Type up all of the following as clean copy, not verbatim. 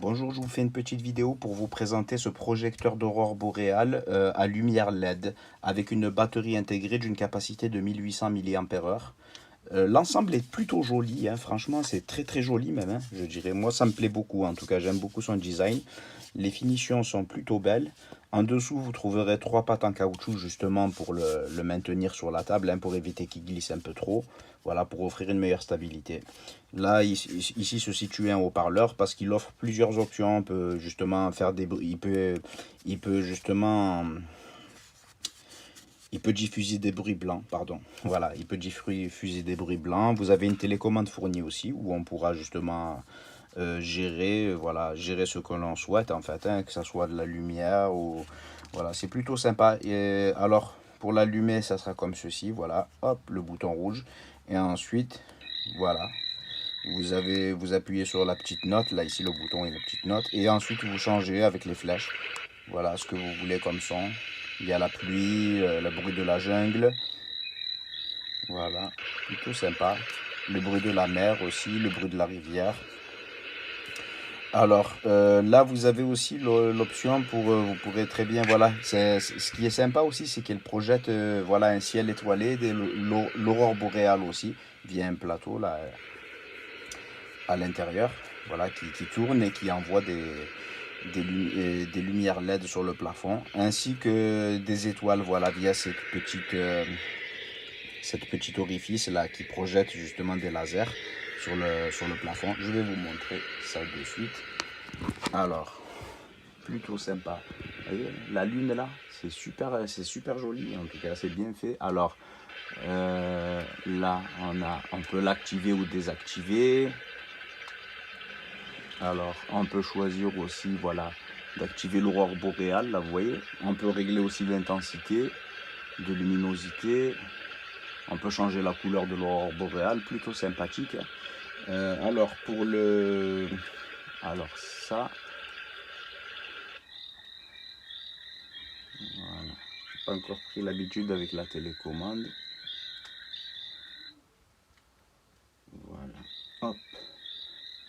Bonjour, je vous fais une petite vidéo pour vous présenter ce projecteur d'aurore boréale à lumière LED avec une batterie intégrée d'une capacité de 1800 mAh. L'ensemble est plutôt joli, hein, franchement c'est très joli même, hein, je dirais. Moi ça me plaît beaucoup, en tout cas j'aime beaucoup son design. Les finitions sont plutôt belles. En dessous vous trouverez trois pattes en caoutchouc justement pour le maintenir sur la table, hein, pour éviter qu'il glisse un peu trop. Voilà, pour offrir une meilleure stabilité. Là, ici se situe un haut-parleur parce qu'il offre plusieurs options. On peut justement faire des bruits. Il peut justement il peut diffuser des bruits blancs, pardon. Voilà, il peut diffuser des bruits blancs. Vous avez une télécommande fournie aussi où on pourra justement gérer, voilà, gérer ce que l'on souhaite en fait, hein, que ce soit de la lumière ou voilà, c'est plutôt sympa. Et alors pour l'allumer, ça sera comme ceci, voilà, hop, le bouton rouge et ensuite voilà, vous appuyez sur la petite note, là ici le bouton et la petite note, et ensuite vous changez avec les flèches. Voilà ce que vous voulez comme son. Il y a la pluie, le bruit de la jungle. Voilà, plutôt sympa. Le bruit de la mer aussi, le bruit de la rivière. Alors là, vous avez aussi l'option pour, vous pourrez très bien, voilà, ce qui est sympa aussi, c'est qu'elle projette, voilà, un ciel étoilé, l'aurore boréale aussi, via un plateau là, à l'intérieur, voilà, qui tourne et qui envoie des lumières LED sur le plafond, ainsi que des étoiles, voilà, via cette petite orifice là qui projette justement des lasers sur le plafond. Je vais vous montrer ça de suite. Alors, plutôt sympa. Vous voyez, la lune là, c'est super joli, en tout cas, c'est bien fait. Alors, là, on peut l'activer ou désactiver. Alors, on peut choisir aussi, voilà, d'activer l'aurore boréale, là, vous voyez. On peut régler aussi l'intensité de luminosité. On peut changer la couleur de l'aurore boréale, plutôt sympathique. Alors, pour le... Alors, ça... Voilà. J'ai pas encore pris l'habitude avec la télécommande. Voilà. Hop.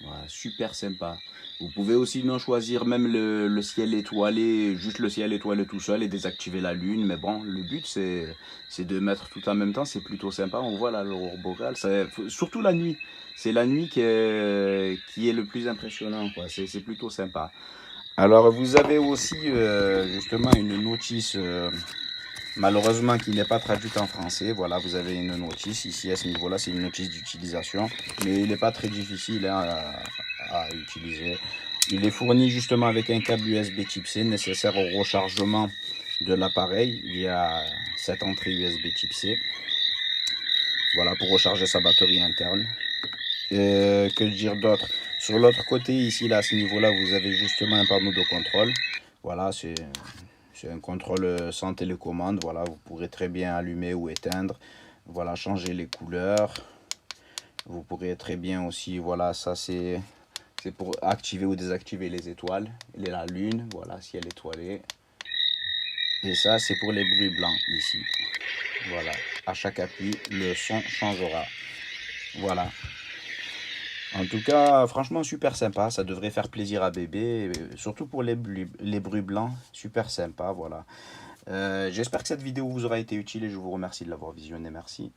Voilà, super sympa. Vous pouvez aussi non choisir même le ciel étoilé, juste le ciel étoilé tout seul et désactiver la lune. Mais bon, le but c'est de mettre tout en même temps. C'est plutôt sympa. On voit là l'aurore boréale. Surtout la nuit. C'est la nuit qui est le plus impressionnant, quoi. C'est plutôt sympa. Alors vous avez aussi justement une notice malheureusement qui n'est pas traduite en français. Voilà, vous avez une notice ici à ce niveau-là, c'est une notice d'utilisation, mais il n'est pas très difficile, hein, à utiliser. Il est fourni justement avec un câble USB type C nécessaire au rechargement de l'appareil via cette entrée USB type C. Voilà, pour recharger sa batterie interne. Que dire d'autre? Sur l'autre côté, ici, là, à ce niveau-là, vous avez justement un panneau de contrôle. Voilà, c'est un contrôle sans télécommande. Voilà, vous pourrez très bien allumer ou éteindre. Voilà, changer les couleurs. Vous pourrez très bien aussi, voilà, ça c'est pour activer ou désactiver les étoiles. La lune, voilà, ciel étoilé. Et ça, c'est pour les bruits blancs ici. Voilà, à chaque appui, le son changera. Voilà. En tout cas, franchement, super sympa. Ça devrait faire plaisir à bébé. Surtout pour les bruits blancs. Super sympa, voilà. J'espère que cette vidéo vous aura été utile et je vous remercie de l'avoir visionné. Merci.